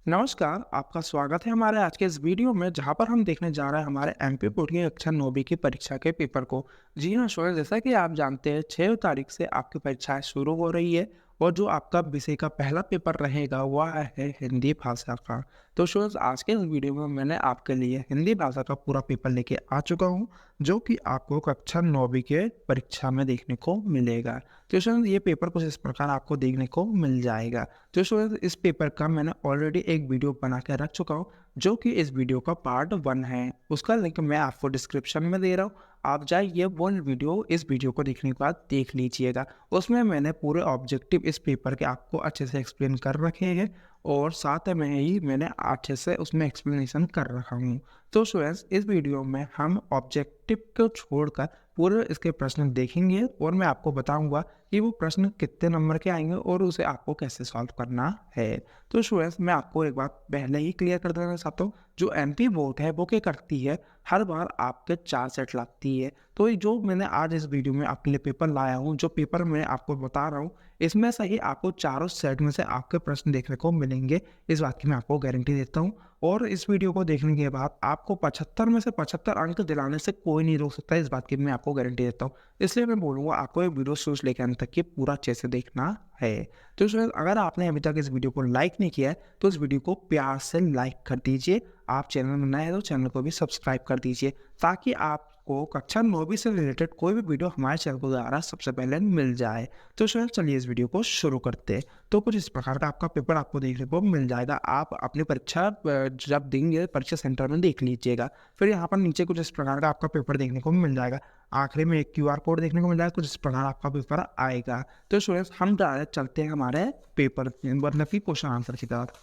नमस्कार, आपका स्वागत है हमारे आज के इस वीडियो में जहाँ पर हम देखने जा रहे हैं हमारे एमपी बोर्ड की कक्षा 9वीं की परीक्षा के पेपर को। जी हाँ स्टूडेंट, जैसा कि आप जानते हैं 6 तारीख से आपकी परीक्षाएं शुरू हो रही है और जो आपका विषय का पहला पेपर रहेगा वह है हिंदी भाषा का। तो स्टूडेंट्स, आज के इस वीडियो में मैंने आपके लिए हिंदी भाषा का पूरा पेपर लेके आ चुका हूँ, जो कि आपको कक्षा 9वीं के परीक्षा में देखने को मिलेगा। तो स्टूडेंट्स, ये पेपर कुछ इस प्रकार आपको देखने को मिल जाएगा। तो स्टूडेंट्स, इस पेपर का मैंने ऑलरेडी एक वीडियो बना के रख चुका हूँ, जो कि इस वीडियो का पार्ट 1 है। उसका लिंक मैं आपको डिस्क्रिप्शन में दे रहा हूँ। आप जाइए वो वीडियो इस वीडियो को देखने के बाद देख लीजिएगा। उसमें मैंने पूरे ऑब्जेक्टिव इस पेपर के आपको अच्छे से एक्सप्लेन कर रखे हैं और साथ में ही मैंने अच्छे से उसमें एक्सप्लेनेशन कर रखा हूँ। तो स्टूडेंट्स, इस वीडियो में हम ऑब्जेक्टिव को छोड़कर पूरे इसके प्रश्न देखेंगे और मैं आपको बताऊंगा कि वो प्रश्न कितने नंबर के आएंगे और उसे आपको कैसे सॉल्व करना है। तो स्टूडेंट्स, मैं आपको एक बात पहले ही क्लियर कर देना चाहता हूँ, जो एमपी बोर्ड है वो क्या करती है, हर बार आपके 4 सेट लाती है। तो ये जो मैंने आज इस वीडियो में आपके लिए पेपर लाया हूँ, जो पेपर मैं आपको बता रहा हूँ, इसमें से ही आपको चारों सेट में से आपके प्रश्न देखने को मिलेंगे। इस बात की मैं आपको गारंटी देता हूँ और इस वीडियो को देखने के बाद आपको 75 में से 75 अंक दिलाने से कोई नहीं रोक सकता, इस बात की मैं आपको गारंटी देता हूँ। इसलिए मैं बोलूँगा आपको ये वीडियो शुरू से लेकर अंत तक ये पूरा अच्छे से देखना है। तो स्टूडेंट, अगर आपने अभी तक इस वीडियो को लाइक नहीं किया है तो इस वीडियो को प्यार से लाइक कर दीजिए। आप चैनल में नए हैं तो चैनल को भी सब्सक्राइब कर दीजिए, ताकि आपको कक्षा 9वीं से रिलेटेड कोई भी वीडियो हमारे चैनल को द्वारा सबसे पहले मिल जाए। तो स्टूडेंट, चलिए इस वीडियो को शुरू करते हैं। तो कुछ इस प्रकार का आपका पेपर आपको देखने को मिल जाएगा। आप अपनी परीक्षा जब देंगे परीक्षा सेंटर में देख लीजिएगा। फिर यहाँ पर नीचे कुछ इस प्रकार का आपका पेपर देखने को मिल जाएगा। आखिरी में एक क्यूआर कोड देखने को मिल जाएगा, कुछ इस प्रकार आपका पेपर आएगा। तो स्टूडेंट्स, हम डायरेक्ट चलते हैं हमारे पेपर मतलब कि क्वेश्चन आंसर की तरफ।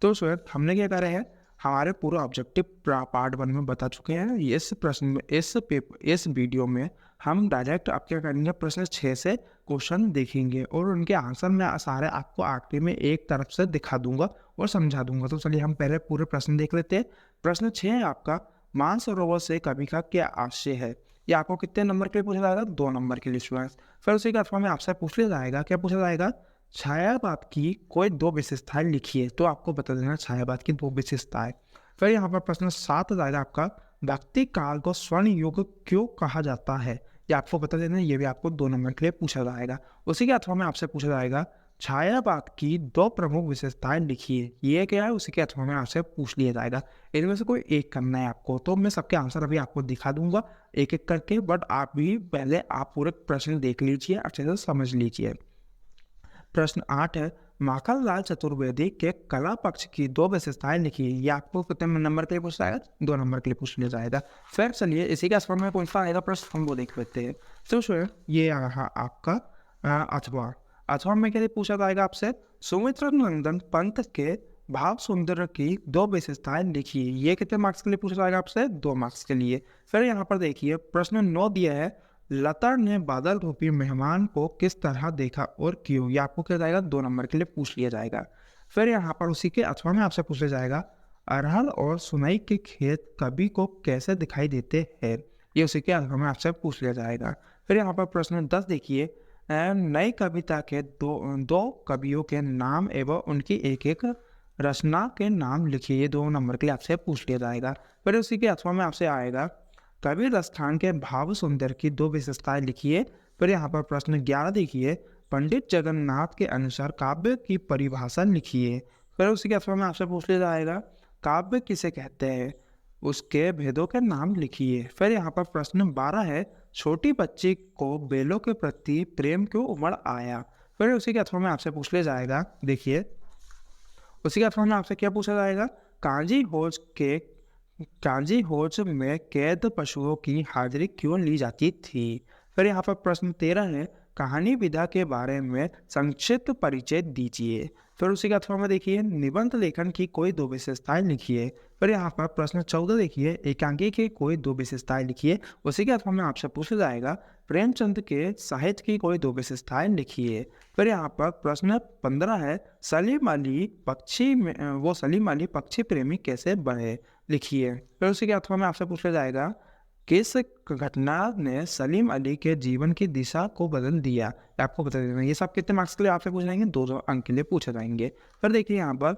तो स्टूडेंट, हमने क्या करा है, हमारे पूरा ऑब्जेक्टिव पार्ट 1 में बता चुके हैं। इस प्रश्न में इस वीडियो में हम डायरेक्ट आप क्या करेंगे, प्रश्न 6 से क्वेश्चन देखेंगे और उनके आंसर मैं सारे आपको आखिरी में एक तरफ से दिखा दूंगा और समझा दूंगा। तो चलिए हम पहले पूरे प्रश्न देख लेते हैं। प्रश्न 6 है आपका, मानसरोवर से कवि का क्या आशय है। ये आपको कितने नंबर के लिए पूछा जाएगा, 2 नंबर के लिए स्टूडेंट्स। फिर उसी के अथवा में आपसे पूछ लिया जाएगा, क्या पूछा जाएगा, छायावाद की कोई 2 विशेषताएं लिखिए। तो आपको बता देना छायावाद की 2 विशेषताएं। फिर यहाँ पर प्रश्न 7 आ जाएगा आपका, भक्ति काल को स्वर्ण युग क्यों कहा जाता है। ये आपको बता देना, ये भी आपको 2 नंबर के लिए पूछा जाएगा। उसी के अथवा में आपसे पूछा जाएगा, छायावाद की 2 प्रमुख विशेषताएं लिखिए। ये क्या है, उसी के अथवा में आपसे पूछ लिया जाएगा। इनमें से कोई एक करना है आपको। तो मैं सबके आंसर अभी आपको दिखा दूंगा एक एक करके, बट आप भी पहले आप पूरे प्रश्न देख लीजिए, अच्छे से समझ लीजिए। प्रश्न 8 है, माखनलाल चतुर्वेदी के कला पक्ष की 2 विशेषताएं लिखिए। ये आपको कितने नंबर के लिए पूछा जाएगा, 2 नंबर के लिए पूछ लिया जाएगा। फिर चलिए इसी के आसपास में कौन सा आएगा प्रश्न, हम वो देख लेते हैं। तो स्टूडेंट, ये रहा आपका अथवा। अथवा में क्या पूछा जाएगा आपसे, सुमित्र नंदन पंत के भाव सुंदर की 2 विशेषताएं लिखिए। ये कितने मार्क्स के लिए पूछा जाएगा आपसे, 2 मार्क्स के लिए। फिर यहाँ पर देखिए प्रश्न 9 दिया है, लता ने बादल रूपी मेहमान को किस तरह देखा और क्यों। ये आपको क्या जाएगा, 2 नंबर के लिए पूछ लिया जाएगा। फिर यहाँ पर उसी के अथवा में आपसे पूछ लिया जाएगा, अरहर और सुनई के खेत कवि को कैसे दिखाई देते हैं। ये उसी के अथवा में आपसे पूछ लिया जाएगा। फिर यहाँ पर प्रश्न 10 देखिए, नई कविता के दो कवियों के नाम एवं उनकी एक एक रचना के नाम लिखिए। ये 2 नंबर के लिए आपसे पूछ लिया जाएगा। फिर उसी के अथवा में आपसे आएगा, कबीर स्थान के भाव सुंदर की 2 विशेषताएं लिखिए। फिर यहाँ पर प्रश्न 11 देखिए, पंडित जगन्नाथ के अनुसार काव्य की परिभाषा लिखिए। फिर उसी के अथवा में आपसे पूछ लिया जाएगा, काव्य किसे कहते हैं, उसके भेदों के नाम लिखिए। फिर यहाँ पर प्रश्न 12 है, छोटी बच्ची को बेलों के प्रति प्रेम क्यों उमड़ आया। फिर उसी के अथवा में आपसे पूछ लिया जाएगा, देखिए उसी के अथवा में आपसे क्या पूछा जाएगा, कांजी होज में कैद पशुओं की हाजिरी क्यों ली जाती थी। फिर यहाँ पर प्रश्न 13 है, कहानी विधा के बारे में संक्षिप्त परिचय दीजिए। फिर उसी के अथवा में देखिए, निबंध लेखन की कोई 2 विशेषताएं लिखिए। फिर यहाँ पर प्रश्न 14 देखिए, एकांकी की कोई 2 विशेषताएं लिखिए। उसी के अथवा में आपसे पूछा जाएगा, प्रेमचंद के साहित्य की कोई 2 विशेषताएं लिखिए। फिर यहाँ पर प्रश्न 15 है, सलीम अली पक्षी प्रेमी कैसे बने, लिखिए। फिर उसी के अथवा में आपसे पूछा जाएगा, किस घटना ने सलीम अली के जीवन की दिशा को बदल दिया। आपको बता देना, ये सब कितने मार्क्स के लिए आपसे पूछ जाएंगे, 200 अंक के लिए पूछे जाएंगे। फिर देखिए यहाँ पर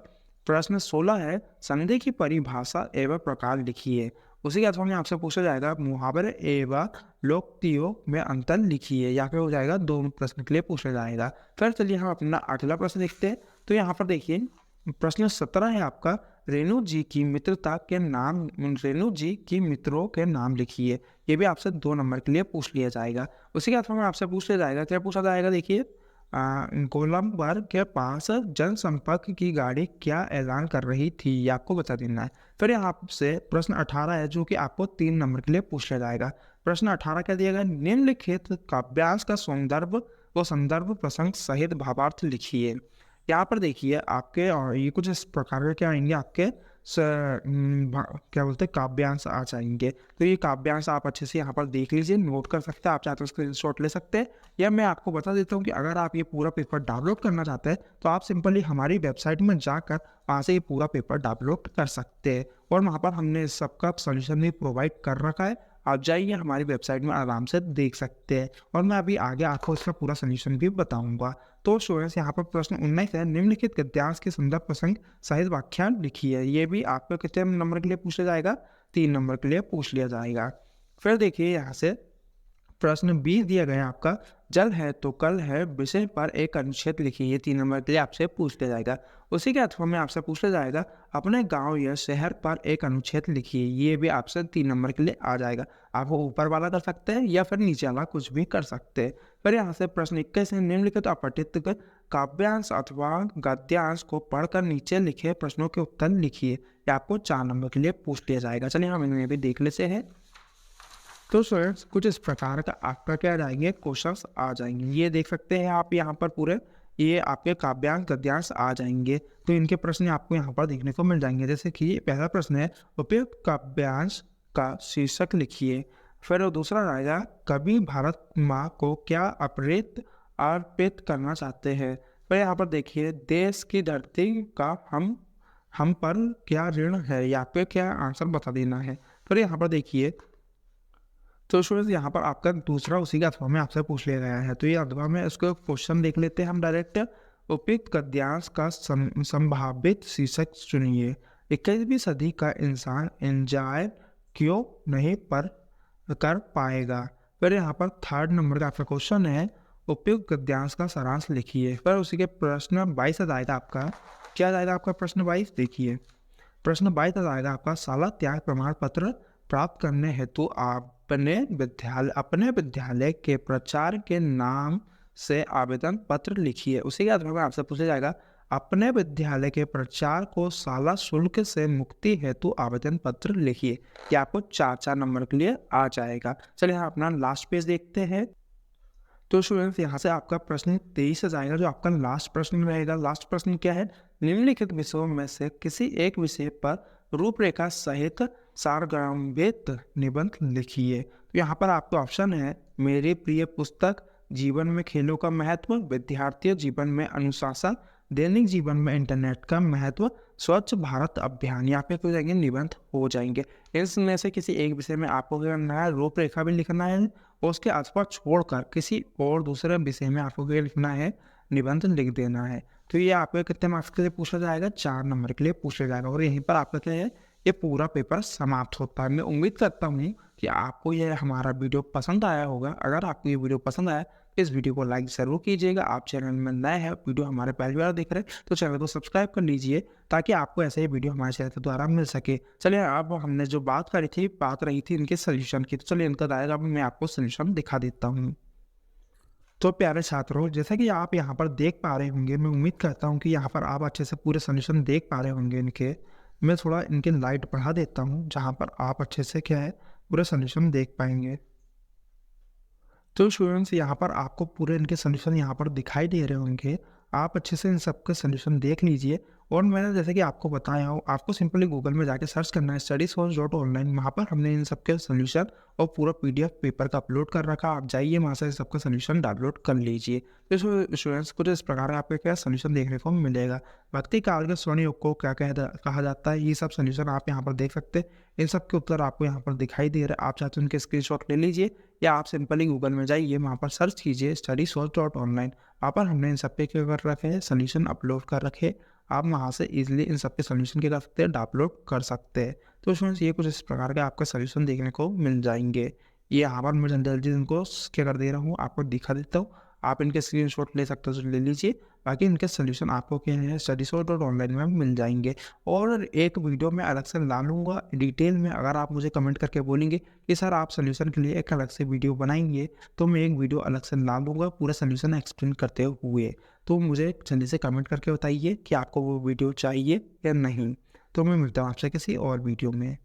प्रश्न 16 है, संधि की परिभाषा एवं प्रकार लिखिए। उसी के अथवा में आपसे पूछा जाएगा मुहावरे एवं लोकोक्तियों में अंतर लिखिए, या फिर हो जाएगा 2 प्रश्न के लिए पूछा जाएगा। फिर चलिए हम अपना अगला प्रश्न देखते हैं। तो यहाँ पर देखिए प्रश्न 17 है आपका, रेणु जी की मित्रता के नाम, रेणु जी की मित्रों के नाम लिखिए। ये भी आपसे 2 नंबर के लिए पूछ लिया जाएगा। उसी के अथवा में आपसे पूछ लिया जाएगा, क्या पूछा जाएगा देखिए, कोलंबर के पास जनसंपर्क की गाड़ी क्या ऐलान कर रही थी, ये आपको बता देना है। फिर यहाँ आपसे प्रश्न 18 है जो कि आपको 3 नंबर के लिए पूछ लिया जाएगा। प्रश्न 18 क्या दिया गया, निम्नलिखित काव्यांश का संदर्भ प्रसंग सहित भावार्थ लिखिए। यहाँ पर देखिए आपके और ये कुछ इस प्रकार के क्या आएंगे आपके क्या बोलते हैं काव्यांश आ जाएंगे। तो ये काव्यांश आप अच्छे से यहाँ पर देख लीजिए, नोट कर सकते हैं, आप चाहते हो स्क्रीनशॉट ले सकते हैं, या मैं आपको बता देता हूँ कि अगर आप ये पूरा पेपर डाउनलोड करना चाहते हैं तो आप सिंपली हमारी वेबसाइट में जाकर वहाँ से ये पूरा पेपर डाउनलोड कर सकते हैं, और वहाँ पर हमने इस सबका सोल्यूशन भी प्रोवाइड कर रखा है। आप जाइए हमारी वेबसाइट में आराम से देख सकते हैं, और मैं अभी आगे आपको इसका पूरा सोल्यूशन भी बताऊंगा। तो स्टूडेंट्स यहाँ पर प्रश्न 19 है, निम्नलिखित गद्यांश के संदर्भ प्रसंग सहित व्याख्यान लिखिए। ये भी आपको कितने नंबर के लिए पूछ लिया जाएगा, 3 नंबर के लिए पूछ लिया जाएगा। फिर देखिए यहाँ से प्रश्न 20 दिया गया है आपका, जल है तो कल है विषय पर एक अनुच्छेद लिखिए। ये 3 नंबर के लिए आपसे पूछ लिया जाएगा। उसी के अथवा में आपसे पूछ लिया जाएगा, अपने गांव या शहर पर एक अनुच्छेद लिखिए। ये भी आपसे 3 नंबर के लिए आ जाएगा। आप वो ऊपर वाला कर सकते हैं या फिर नीचे वाला कुछ भी कर सकते हैं। फिर यहाँ से प्रश्न 21 है, निम्नलिखित अपठित काव्यांश अथवा गद्यांश को पढ़कर नीचे लिखे प्रश्नों के उत्तर लिखिए। ये आपको 4 नंबर के लिए पूछ लिया जाएगा। चलिए हम इन्हें भी देख लेते हैं। तो स्टूडेंट्स कुछ इस प्रकार का आपका क्या जाएंगे, क्वेश्चंस आ जाएंगे। ये देख सकते हैं आप यहाँ पर पूरे ये आपके काव्यांश गद्यांश आ जाएंगे। तो इनके प्रश्न आपको यहाँ पर देखने को मिल जाएंगे। जैसे कि पहला प्रश्न है, उपयुक्त काव्यांश का शीर्षक लिखिए। फिर दूसरा रहेगा, कवि भारत माँ को क्या अर्पित करना चाहते हैं। फिर यहाँ पर देखिए, देश की धरती का हम पर क्या ऋण है, या पे क्या आंसर बता देना है। फिर यहाँ पर देखिए, तो स्टूडेंट्स यहाँ पर आपका दूसरा उसी का अथवा में आपसे पूछ लिया गया है। तो ये अथवा में इसको क्वेश्चन देख लेते हैं हम डायरेक्ट। उपयुक्त गद्यांश का संभावित शीर्षक चुनिए। 21वीं सदी का इंसान एंजॉय क्यों नहीं कर पाएगा। फिर यहाँ पर 3rd नंबर का आपका क्वेश्चन है, उपयुक्त गद्यांश का सारांश लिखिए। फिर उसी के प्रश्न 22 आ जाएगा आपका, क्या जाएगा आपका प्रश्न 22 देखिए। प्रश्न 22 आ जाएगा आपका, शाला त्याग प्रमाण पत्र प्राप्त करने हेतु अपने विद्यालय के प्रचार के नाम से आवेदन पत्र लिखिए। उसी के आधार पर आपसे पूछा जाएगा, अपने विद्यालय के प्रचार को शाला शुल्क से मुक्ति हेतु आवेदन पत्र लिखिए। ये आपको 4 नंबर के लिए आ जाएगा। चलिए हम अपना लास्ट पेज देखते हैं। तो स्टूडेंट्स यहाँ से आपका प्रश्न 23 से जाएगा, जो आपका लास्ट प्रश्न रहेगा। लास्ट प्रश्न क्या है, निम्नलिखित विषयों में से किसी एक विषय पर रूपरेखा सहित सारगार्भित निबंध लिखिए। तो यहाँ पर आपका ऑप्शन है, मेरी प्रिय पुस्तक, जीवन में खेलों का महत्व, विद्यार्थी जीवन में अनुशासन, दैनिक जीवन में इंटरनेट का महत्व, स्वच्छ भारत अभियान। यहाँ पे हो जाएंगे निबंध हो जाएंगे। इनमें से किसी एक विषय में आपको क्या करना है, रूपरेखा भी लिखना है, और उसके अथवा छोड़कर किसी और दूसरे विषय में आपको क्या लिखना है, निबंध लिख देना है। तो ये आपको कितने मार्क्स के लिए पूछा जाएगा, 4 नंबर के लिए पूछा जाएगा। और यहीं पर आपका क्या है, ये पूरा पेपर समाप्त होता है। मैं उम्मीद करता हूँ कि आपको ये हमारा वीडियो पसंद आया होगा। अगर आपको ये वीडियो पसंद आया तो इस वीडियो को लाइक ज़रूर कीजिएगा। आप चैनल में नए हैं, वीडियो हमारे पहली बार देख रहे हैं तो चैनल को सब्सक्राइब कर लीजिए, ताकि आपको ऐसे ही वीडियो हमारे चैनल द्वारा मिल सके। चलिए अब हमने जो बात रही थी इनके सोल्यूशन की, तो चलिए इनका दायरा मैं आपको सोल्यूशन दिखा देता हूँ। तो प्यारे छात्रों, जैसा कि आप यहाँ पर देख पा रहे होंगे, मैं उम्मीद करता हूँ कि यहाँ पर आप अच्छे से पूरे सोल्यूशन देख पा रहे होंगे इनके। मैं थोड़ा इनके लाइट बढ़ा देता हूँ, जहाँ पर आप अच्छे से क्या है पूरे सोल्यूशन देख पाएंगे। तो स्टूडेंट्स यहाँ पर आपको पूरे इनके सोल्यूशन यहाँ पर दिखाई दे रहे होंगे। आप अच्छे से इन सबके सोल्यूशन देख लीजिए। और मैंने जैसे कि आपको बताया हूँ, आपको सिंपली गूगल में जाके सर्च करना है studysource.online। वहाँ पर हमने इन सबके सोल्यूशन और पूरा PDF पेपर का अपलोड कर रखा। आप जाइए वहाँ से सबका सोल्यूशन डाउनलोड कर लीजिए। तो स्टूडेंट्स कुछ इस प्रकार आपको क्या सोल्यूशन देखने को मिलेगा। भक्ति काल के स्वर्ण युग को क्या कहा जाता है, ये सब सोल्यूशन आप यहाँ पर देख सकते हैं। इन सब के उत्तर आपको यहाँ पर दिखाई दे रहे हैं। आप चाहते हैं उनके स्क्रीनशॉट ले लीजिए, या आप सिंपली गूगल में जाइए, वहाँ पर सर्च कीजिए studysource.online। वहाँ पर हमने इन सब पे क्या कर रखे हैं, सोल्यूशन अपलोड कर रखे। आप वहाँ से ईज़िली इन सब के सॉल्यूशन क्या कर सकते हैं, डाउनलोड कर सकते हैं। तो स्टूडेंट्स ये कुछ इस प्रकार के आपको सॉल्यूशन देखने को मिल जाएँगे। ये यहाँ पर मैं जल्दी-जल्दी इनको क्या कर दे रहा हूँ, आपको दिखा देता हूँ। आप इनके स्क्रीनशॉट ले सकते हो तो ले लीजिए, बाकी इनके सॉल्यूशन आपको क्या है स्टडीसॉट.ऑनलाइन में मिल जाएँगे। और एक वीडियो मैं अलग से डालूँगा डिटेल में, अगर आप मुझे कमेंट करके बोलेंगे कि सर आप सॉल्यूशन के लिए एक अलग से वीडियो बनाएँगे, तो मैं एक वीडियो अलग से डालूँगा पूरा सॉल्यूशन एक्सप्लेन करते हुए। तो मुझे जल्दी से कमेंट करके बताइए कि आपको वो वीडियो चाहिए या नहीं। तो मैं मिलता हूँ आपसे किसी और वीडियो में।